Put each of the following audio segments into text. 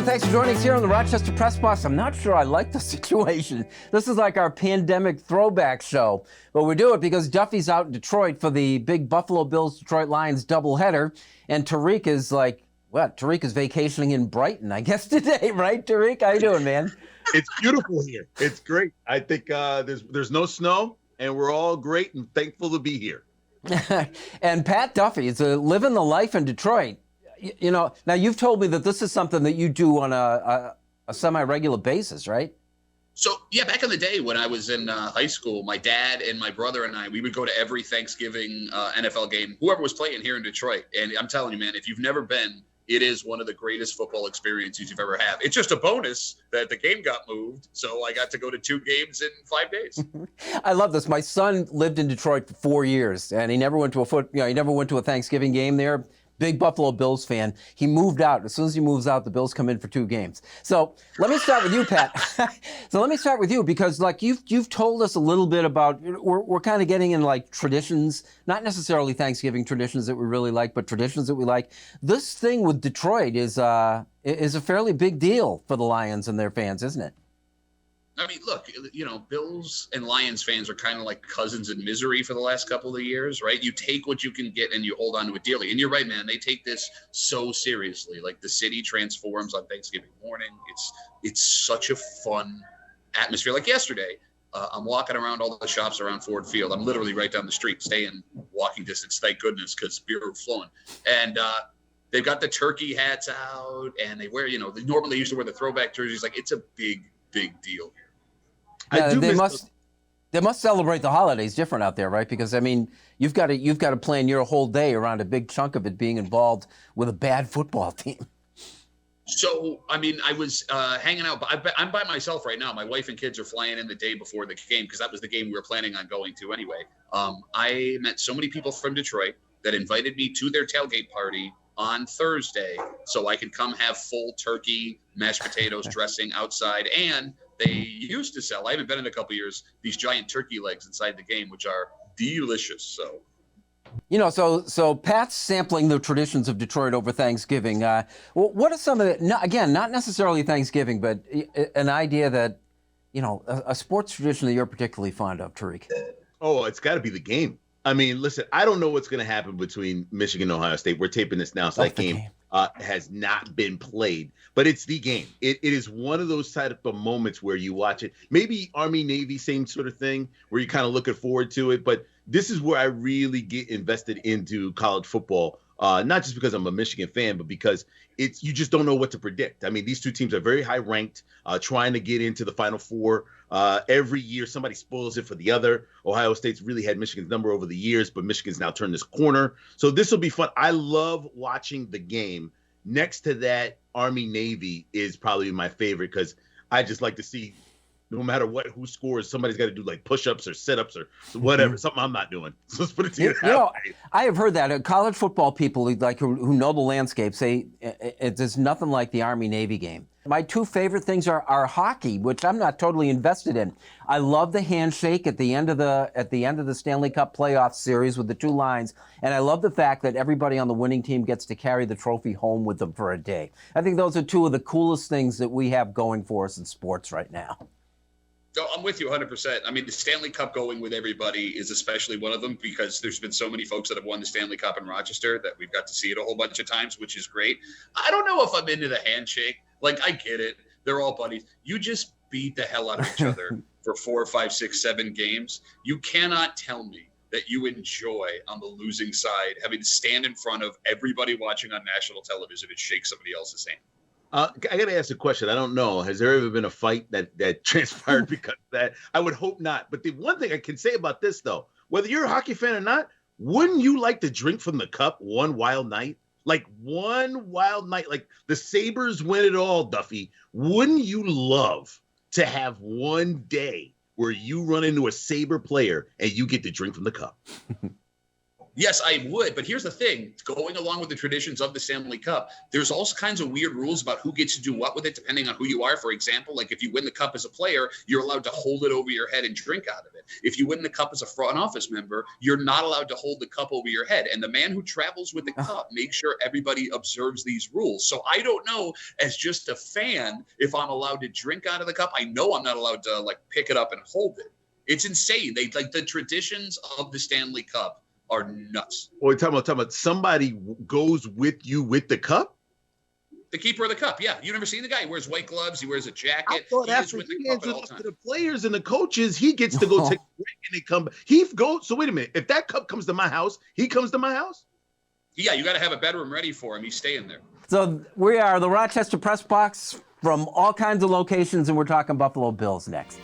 everyone. Thanks for joining us here on the Rochester Press Box. I'm not sure I like the situation. This is like our pandemic throwback show. But we do it because Duffy's out in Detroit for the big Buffalo Bills-Detroit Lions doubleheader. And Tariq is Tariq is vacationing in Brighton, I guess, today, right, Tariq? How you doing, man? It's beautiful here. It's great. I think there's no snow, and we're all great and thankful to be here. And Pat Duffy is living the life in Detroit. You know, now you've told me that this is something that you do on a semi-regular basis, right? So, yeah, back in the day when I was in high school, my dad and my brother and I, we would go to every Thanksgiving NFL game, whoever was playing here in Detroit. And I'm telling you, man, if you've never been, it is one of the greatest football experiences you've ever had. It's just a bonus that the game got moved, so I got to go to 2 games in 5 days. I love this. My son lived in Detroit for 4 years, and he never went to a Thanksgiving game there. Big Buffalo Bills fan. He moved out. As soon as he moves out, the Bills come in for 2 games. So let me start with you, Pat. So let me start with you because, like, you've told us a little bit about we're kind of getting in like traditions, not necessarily Thanksgiving traditions that we really like, but traditions that we like. This thing with Detroit is a fairly big deal for the Lions and their fans, isn't it? I mean, look, Bills and Lions fans are kind of like cousins in misery for the last couple of years, right? You take what you can get and you hold on to it dearly. And you're right, man. They take this so seriously. Like the city transforms on Thanksgiving morning. It's such a fun atmosphere. Like yesterday, I'm walking around all the shops around Ford Field. I'm literally right down the street, staying walking distance, thank goodness, because beer was flowing. And they've got the turkey hats out, and they wear, they normally used to wear the throwback jerseys. Like it's a big deal here. They must celebrate the holidays different out there, right? Because I mean, you've got to plan your whole day around a big chunk of it being involved with a bad football team. So, I mean, I was hanging out. I'm by myself right now. My wife and kids are flying in the day before the game because that was the game we were planning on going to anyway. I met so many people from Detroit that invited me to their tailgate party on Thursday so I could come have full turkey, mashed potatoes, dressing outside. And they used to sell, I haven't been in a couple of years, these giant turkey legs inside the game, which are delicious. So Pat's sampling the traditions of Detroit over Thanksgiving. What are some of the, not necessarily Thanksgiving, but an idea that, a sports tradition that you're particularly fond of, Tariq? Oh, it's got to be the game. I mean, listen, I don't know what's going to happen between Michigan and Ohio State. We're taping this now, so that game has not been played. But it's the game. It is one of those type of moments where you watch it. Maybe Army-Navy, same sort of thing, where you're kind of looking forward to it. But this is where I really get invested into college football, not just because I'm a Michigan fan, but because you just don't know what to predict. I mean, these two teams are very high ranked, trying to get into the Final Four. Every year, somebody spoils it for the other. Ohio State's really had Michigan's number over the years, but Michigan's now turned this corner. So this will be fun. I love watching the game. Next to that, Army-Navy is probably my favorite because I just like to see, no matter who scores, somebody's got to do like push-ups or sit-ups or whatever, something I'm not doing. So let's put it together. I have heard that college football people who know the landscape say there's nothing like the Army-Navy game. My 2 favorite things are hockey, which I'm not totally invested in. I love the handshake at the end of the Stanley Cup playoff series with the 2 lines, and I love the fact that everybody on the winning team gets to carry the trophy home with them for a day. I think those are 2 of the coolest things that we have going for us in sports right now. No, I'm with you 100%. I mean, the Stanley Cup going with everybody is especially one of them because there's been so many folks that have won the Stanley Cup in Rochester that we've got to see it a whole bunch of times, which is great. I don't know if I'm into the handshake. Like, I get it. They're all buddies. You just beat the hell out of each other for 4, 5, 6, 7 games. You cannot tell me that you enjoy on the losing side having to stand in front of everybody watching on national television and shake somebody else's hand. I got to ask a question. I don't know. Has there ever been a fight that transpired because of that? I would hope not. But the one thing I can say about this, though, whether you're a hockey fan or not, wouldn't you like to drink from the cup one wild night? Like one wild night, like the Sabres win it all, Duffy. Wouldn't you love to have one day where you run into a Sabre player and you get to drink from the cup? Yes, I would. But here's the thing. Going along with the traditions of the Stanley Cup, there's all kinds of weird rules about who gets to do what with it, depending on who you are. For example, like if you win the cup as a player, you're allowed to hold it over your head and drink out of it. If you win the cup as a front office member, you're not allowed to hold the cup over your head. And the man who travels with the cup makes sure everybody observes these rules. So I don't know, as just a fan, if I'm allowed to drink out of the cup. I know I'm not allowed to like pick it up and hold it. It's insane. They like the traditions of the Stanley Cup are nuts. Well, talking about somebody goes with you with the cup? The keeper of the cup, yeah. You never seen the guy? He wears white gloves. He wears a jacket. I thought after he hands it off to the players and the coaches, he gets to go take a break and they come. He goes. So wait a minute. If that cup comes to my house, he comes to my house? Yeah, you got to have a bedroom ready for him. He's staying there. So we are the Rochester Press Box from all kinds of locations, and we're talking Buffalo Bills next.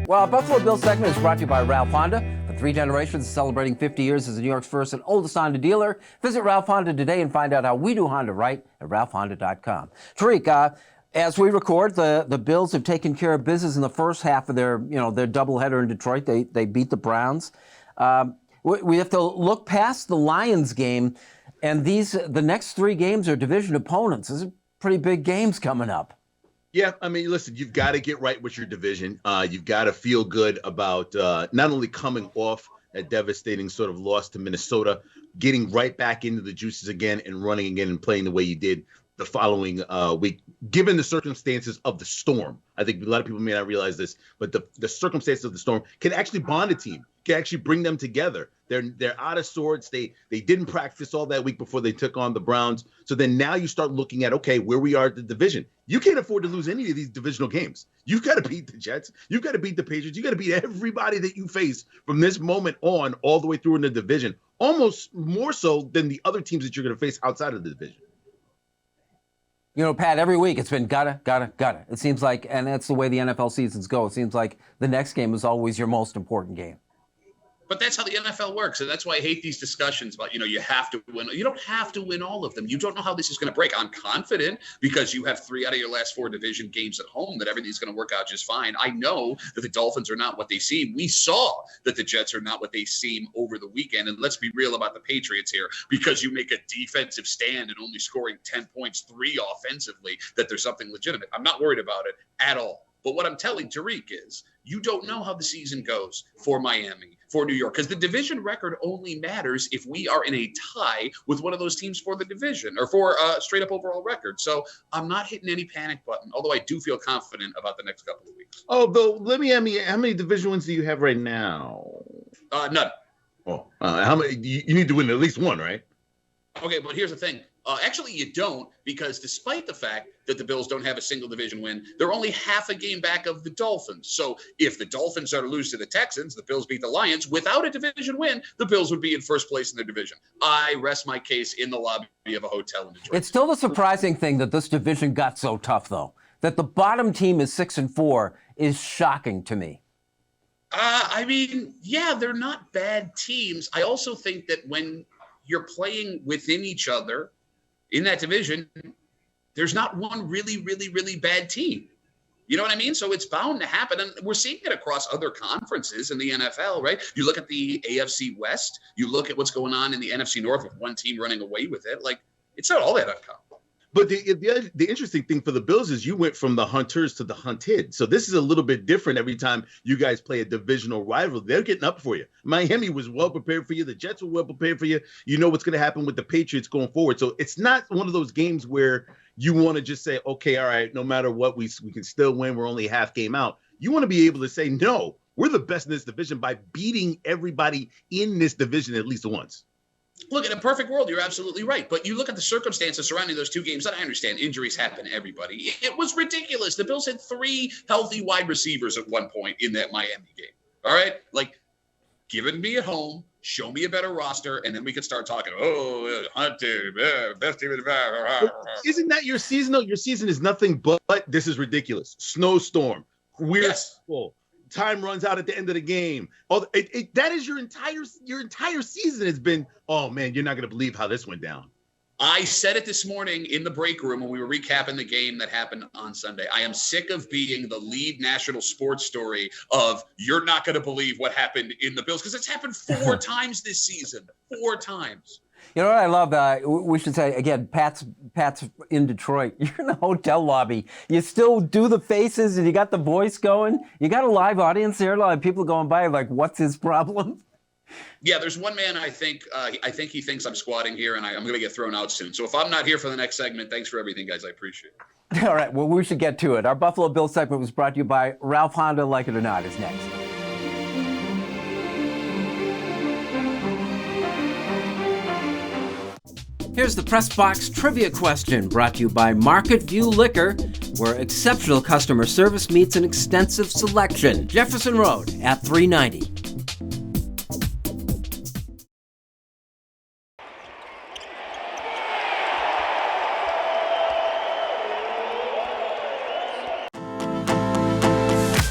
Well, Buffalo Bills segment is brought to you by Ralph Honda. For 3 generations, celebrating 50 years as New York's first and oldest Honda dealer. Visit Ralph Honda today and find out how we do Honda right at ralphhonda.com. Tariq, as we record, the Bills have taken care of business in the first half of their doubleheader in Detroit. They beat the Browns. We have to look past the Lions game, and the next 3 games are division opponents. These are pretty big games coming up. Yeah, I mean, listen, you've got to get right with your division. You've got to feel good about not only coming off a devastating sort of loss to Minnesota, getting right back into the juices again and running again and playing the way you did the following week, given the circumstances of the storm. I think a lot of people may not realize this, but the circumstances of the storm can actually bond a team, can actually bring them together. They're out of sorts. They didn't practice all that week before they took on the Browns. So then now you start looking at, okay, where we are at the division. You can't afford to lose any of these divisional games. You've got to beat the Jets. You've got to beat the Patriots. You've got to beat everybody that you face from this moment on all the way through in the division, almost more so than the other teams that you're going to face outside of the division. You know, Pat, every week it's been gotta. It seems like, and that's the way the NFL seasons go. It seems like the next game is always your most important game. But that's how the NFL works. And that's why I hate these discussions about, you have to win. You don't have to win all of them. You don't know how this is going to break. I'm confident because you have 3 out of your last 4 division games at home that everything's going to work out just fine. I know that the Dolphins are not what they seem. We saw that the Jets are not what they seem over the weekend. And let's be real about the Patriots here. Because you make a defensive stand and only scoring 10 points, 3 offensively, that there's something legitimate. I'm not worried about it at all. But what I'm telling Tariq is you don't know how the season goes for Miami, for New York, because the division record only matters if we are in a tie with one of those teams for the division or for a straight up overall record. So I'm not hitting any panic button, although I do feel confident about the next couple of weeks. Oh, Bill, let me ask you, how many division wins do you have right now? None. Oh, how many? You need to win at least one, right? Okay, but here's the thing. Actually, you don't, because despite the fact that the Bills don't have a single division win, they're only half a game back of the Dolphins. So if the Dolphins are to lose to the Texans, the Bills beat the Lions. Without a division win, the Bills would be in first place in their division. I rest my case in the lobby of a hotel in Detroit. It's still the surprising thing that this division got so tough, though. That the bottom team is 6-4 is shocking to me. I mean, yeah, they're not bad teams. I also think that when you're playing within each other in that division, there's not one really, really, really bad team. You know what I mean? So it's bound to happen. And we're seeing it across other conferences in the NFL, right? You look at the AFC West, you look at what's going on in the NFC North with one team running away with it. Like, it's not all that uncommon. But the interesting thing for the Bills is you went from the hunters to the hunted. So this is a little bit different every time you guys play a divisional rival. They're getting up for you. Miami was well prepared for you. The Jets were well prepared for you. You know what's going to happen with the Patriots going forward. So it's not one of those games where you want to just say, okay, all right, no matter what, we can still win. We're only half game out. You want to be able to say, no, we're the best in this division by beating everybody in this division at least once. Look, in a perfect world, you're absolutely right. But you look at the circumstances surrounding those 2 games, and I understand injuries happen to everybody. It was ridiculous. The Bills had 3 healthy wide receivers at one point in that Miami game. All right? Like, give it me at home, show me a better roster, and then we could start talking, Hunter, best team in the Isn't that your season, though? Your season is nothing but this is ridiculous. Snowstorm. We're full. time runs out at the end of the game. Oh, that is your entire season has been, oh man, you're not going to believe how this went down. I said it this morning in the break room when we were recapping the game that happened on Sunday. I am sick of being the lead national sports story of you're not going to believe what happened in the Bills, because it's happened 4 times this season. 4 times. You know what I love? We should say, again, Pat's in Detroit. You're in the hotel lobby. You still do the faces and you got the voice going. You got a live audience there. A lot of people going by like, what's his problem? Yeah, there's one man I think he thinks I'm squatting here, and I'm going to get thrown out soon. So if I'm not here for the next segment, thanks for everything, guys. I appreciate it. All right, well, we should get to it. Our Buffalo Bills segment was brought to you by Ralph Honda, Like It or Not, is next. Here's the Press Box Trivia question, brought to you by Market View Liquor, where exceptional customer service meets an extensive selection. Jefferson Road at 390.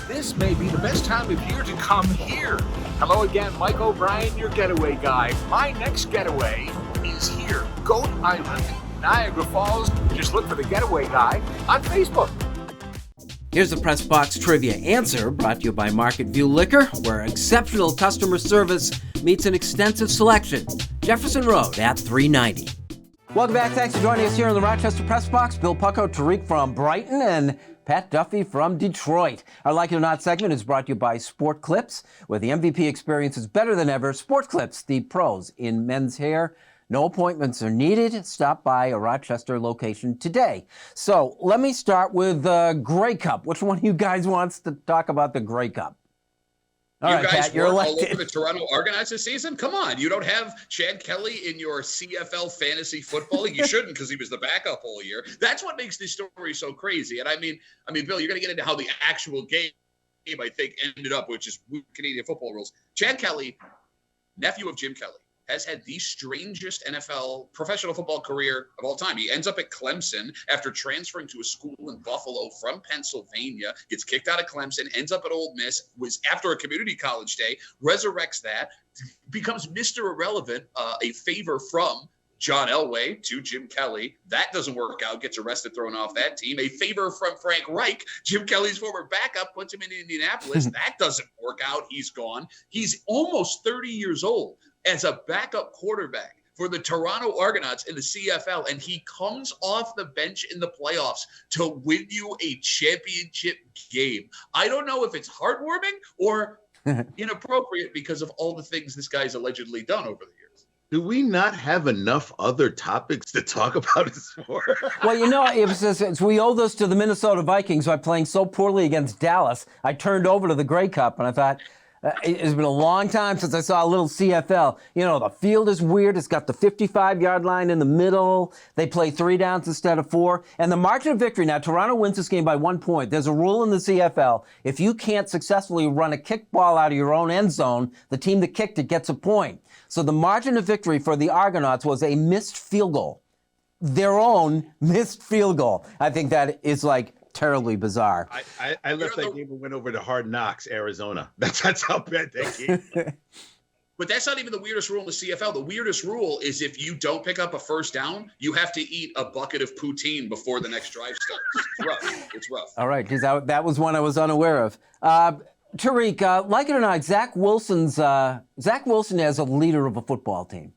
This may be the best time of year to come here. Hello again, Mike O'Brien, your getaway guy. My next getaway is here, Goat Island, Niagara Falls. Just look for the Getaway Guy on Facebook. Here's the Press Box Trivia answer, brought to you by Market View Liquor, where exceptional customer service meets an extensive selection. Jefferson Road at 390. Welcome back. Thanks for joining us here in the Rochester Press Box. Bill Pucko, Tariq from Brighton, and Pat Duffy from Detroit. Our Like It or Not segment is brought to you by Sport Clips, where the MVP experience is better than ever. Sport Clips, the pros in men's hair. No appointments are needed. Stop by a Rochester location today. So let me start with the Grey Cup. Which one of you guys wants to talk about the Grey Cup? All right, guys Pat, you're all elected. over the Toronto Argonauts this season? Come on. You don't have Chad Kelly in your CFL fantasy football league? You shouldn't, because he was the backup all year. That's what makes this story so crazy. And I mean, Bill, you're going to get into how the actual game, I think, ended up, which is Canadian football rules. Chad Kelly, nephew of Jim Kelly, has had the strangest NFL professional football career of all time. He ends up at Clemson after transferring to a school in Buffalo from Pennsylvania, gets kicked out of Clemson, ends up at Ole Miss, was after a community college day, resurrects that, becomes Mr. Irrelevant, a favor from John Elway to Jim Kelly. That doesn't work out, gets arrested, thrown off that team. A favor from Frank Reich, Jim Kelly's former backup, puts him in Indianapolis. That doesn't work out. He's gone. He's almost 30 years old as a backup quarterback for the Toronto Argonauts in the CFL, and he comes off the bench in the playoffs to win you a championship game. I don't know if it's heartwarming or inappropriate because of all the things this guy's allegedly done over the years. Do we not have enough other topics to talk about this for? Well, you know, we owe this to the Minnesota Vikings by playing so poorly against Dallas. I turned over to the Grey Cup, and I thought, it's been a long time since I saw a little CFL. You know, the field is weird. It's got the 55-yard line in the middle. They play 3 downs instead of 4. And the margin of victory, now Toronto wins this game by 1 point. There's a rule in the CFL. If you can't successfully run a kick ball out of your own end zone, the team that kicked it gets a point. So the margin of victory for the Argonauts was a missed field goal. Their own missed field goal. I think that is like terribly bizarre. I left that game and went over to Hard Knocks, Arizona. That's how bad that game. But that's not even the weirdest rule in the CFL. The weirdest rule is if you don't pick up a first down, you have to eat a bucket of poutine before the next drive starts. It's rough. It's rough. All right, because that was one I was unaware of. Tariq, like it or not, Zach Wilson as a leader of a football team.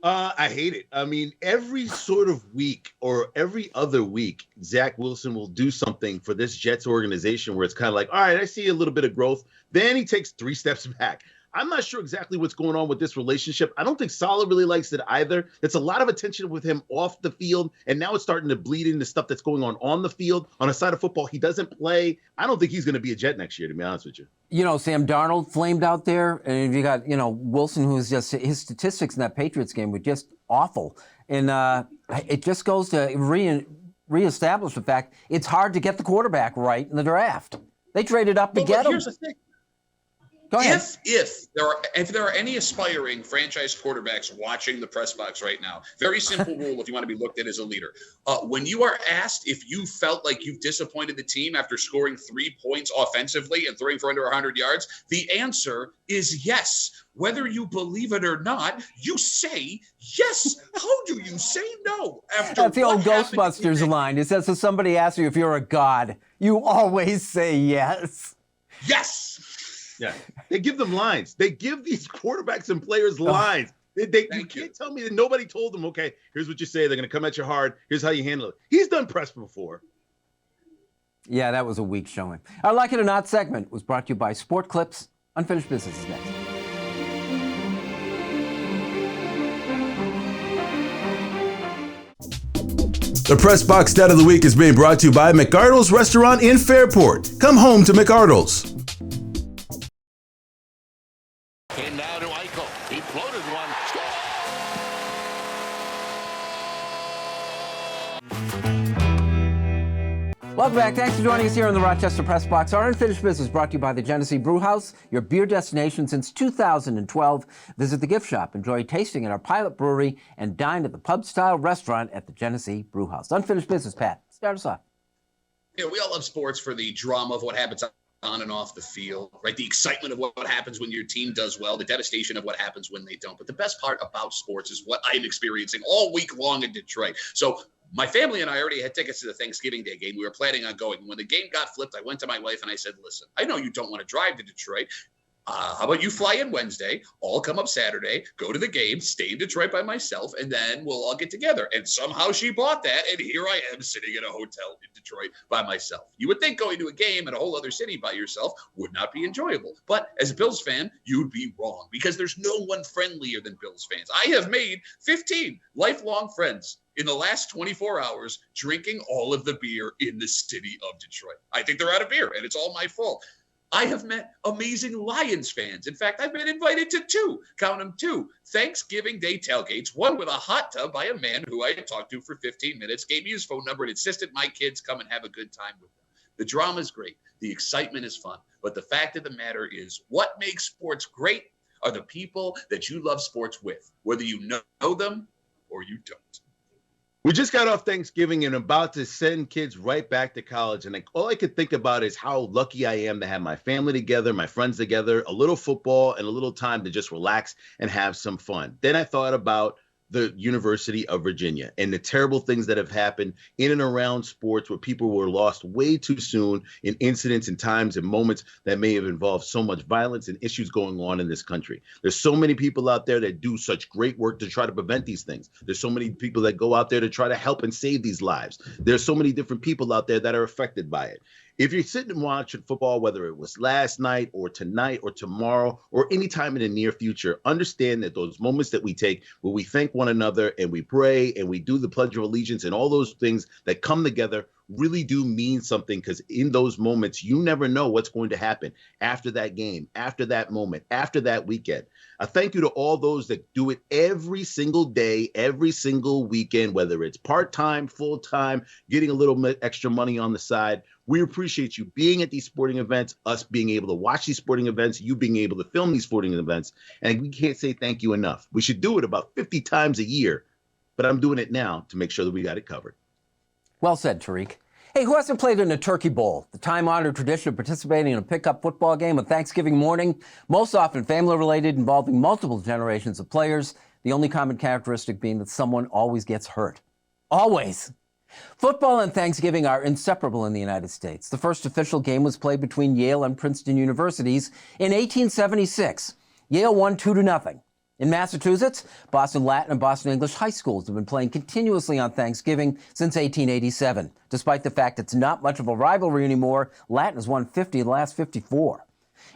I hate it. I mean, every sort of week or every other week, Zach Wilson will do something for this Jets organization where it's kind of like, all right, I see a little bit of growth. Then he takes 3 steps back. I'm not sure exactly what's going on with this relationship. I don't think Saleh really likes it either. It's a lot of attention with him off the field, and now it's starting to bleed into stuff that's going on the field. On a side of football, he doesn't play. I don't think he's going to be a Jet next year, to be honest with you. You know, Sam Darnold flamed out there, and you got, Wilson, who's just, his statistics in that Patriots game were just awful. And it just goes to reestablish the fact it's hard to get the quarterback right in the draft. They traded up to get him. Here's the thing. Go ahead. If there are any aspiring franchise quarterbacks watching the press box right now, very simple rule if you want to be looked at as a leader. When you are asked if you felt like you've disappointed the team after scoring 3 points offensively and throwing for under 100 yards, the answer is yes. Whether you believe it or not, you say yes. How do you say no? That's the old Ghostbusters line. It says, if somebody asks you if you're a god, you always say yes. Yes. Yeah, they give them lines. They give these quarterbacks and players lines. You can't tell me that nobody told them, okay, here's what you say. They're going to come at you hard. Here's how you handle it. He's done press before. Yeah, that was a weak showing. Our Like It or Not segment was brought to you by Sport Clips. Unfinished Business is next. The Press Box Stat of the Week is being brought to you by McArdle's Restaurant in Fairport. Come home to McArdle's. And now to Eichel. He floated one. Welcome back. Thanks for joining us here in the Rochester Press Box. Our Unfinished Business brought to you by the Genesee Brew House, your beer destination since 2012. Visit the gift shop, enjoy tasting at our pilot brewery, and dine at the pub-style restaurant at the Genesee Brew House. Unfinished Business, Pat. Start us off. Yeah, we all love sports for the drama of what happens on and off the field, right? The excitement of what happens when your team does well, the devastation of what happens when they don't. But the best part about sports is what I'm experiencing all week long in Detroit. So my family and I already had tickets to the Thanksgiving Day game. We were planning on going. When the game got flipped, I went to my wife and I said, listen, I know you don't want to drive to Detroit. How about you fly in Wednesday, I'll come up Saturday, go to the game, stay in Detroit by myself, and then we'll all get together. And somehow she bought that, and here I am sitting in a hotel in Detroit by myself. You would think going to a game in a whole other city by yourself would not be enjoyable. But as a Bills fan, you'd be wrong, because there's no one friendlier than Bills fans. I have made 15 lifelong friends in the last 24 hours drinking all of the beer in the city of Detroit. I think they're out of beer, and it's all my fault. I have met amazing Lions fans. In fact, I've been invited to two Thanksgiving Day tailgates, one with a hot tub by a man who I had talked to for 15 minutes, gave me his phone number, and insisted my kids come and have a good time with them. The drama is great. The excitement is fun. But the fact of the matter is, what makes sports great are the people that you love sports with, whether you know them or you don't. We just got off Thanksgiving and about to send kids right back to college. And all I could think about is how lucky I am to have my family together, my friends together, a little football and a little time to just relax and have some fun. Then I thought about the University of Virginia and the terrible things that have happened in and around sports where people were lost way too soon in incidents and times and moments that may have involved so much violence and issues going on in this country. There's so many people out there that do such great work to try to prevent these things. There's so many people that go out there to try to help and save these lives. There's so many different people out there that are affected by it. If you're sitting and watching football, whether it was last night or tonight or tomorrow or any time in the near future, understand that those moments that we take where we thank one another and we pray and we do the Pledge of Allegiance and all those things that come together really do mean something, because in those moments, you never know what's going to happen after that game, after that moment, after that weekend. A thank you to all those that do it every single day, every single weekend, whether it's part-time, full-time, getting a little bit extra money on the side. We appreciate you being at these sporting events, us being able to watch these sporting events, you being able to film these sporting events, and we can't say thank you enough. We should do it about 50 times a year, but I'm doing it now to make sure that we got it covered. Well said, Tariq. Hey, who hasn't played in a turkey bowl? The time-honored tradition of participating in a pickup football game on Thanksgiving morning, most often family-related, involving multiple generations of players, the only common characteristic being that someone always gets hurt. Always. Football and Thanksgiving are inseparable in the United States. The first official game was played between Yale and Princeton universities in 1876. Yale won 2-0. In Massachusetts, Boston Latin and Boston English high schools have been playing continuously on Thanksgiving since 1887. Despite the fact it's not much of a rivalry anymore, Latin has won 50 of the last 54.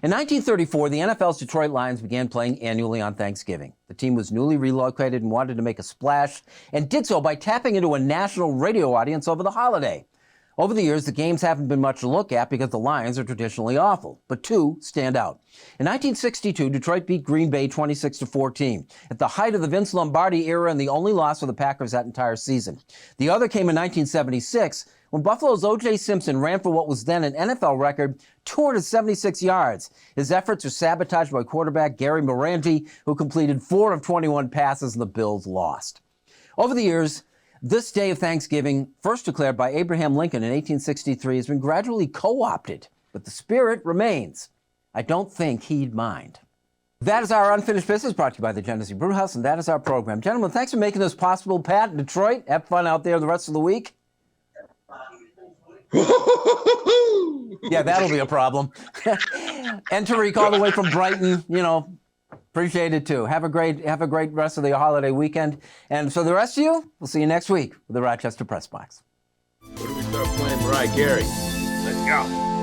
In 1934, the NFL's Detroit Lions began playing annually on Thanksgiving. The team was newly relocated and wanted to make a splash, and did so by tapping into a national radio audience over the holiday. Over the years, the games haven't been much to look at because the Lions are traditionally awful, but two stand out. In 1962, Detroit beat Green Bay 26-14, at the height of the Vince Lombardi era and the only loss for the Packers that entire season. The other came in 1976, when Buffalo's O.J. Simpson ran for what was then an NFL record 276 yards. His efforts were sabotaged by quarterback Gary Morandi, who completed 4 of 21 passes and the Bills lost. Over the years, this day of Thanksgiving, first declared by Abraham Lincoln in 1863, has been gradually co-opted, but the spirit remains. I don't think he'd mind. That is our Unfinished Business, brought to you by the Genesee Brewhouse, and that is our program. Gentlemen, thanks for making this possible. Pat, Detroit, have fun out there the rest of the week. Yeah, that'll be a problem. And Tariq, all the way from Brighton, appreciate it too. Have a great rest of the holiday weekend. And for the rest of you, we'll see you next week with the Rochester Press Box. What do we start playing? Mariah Carey. Let's go.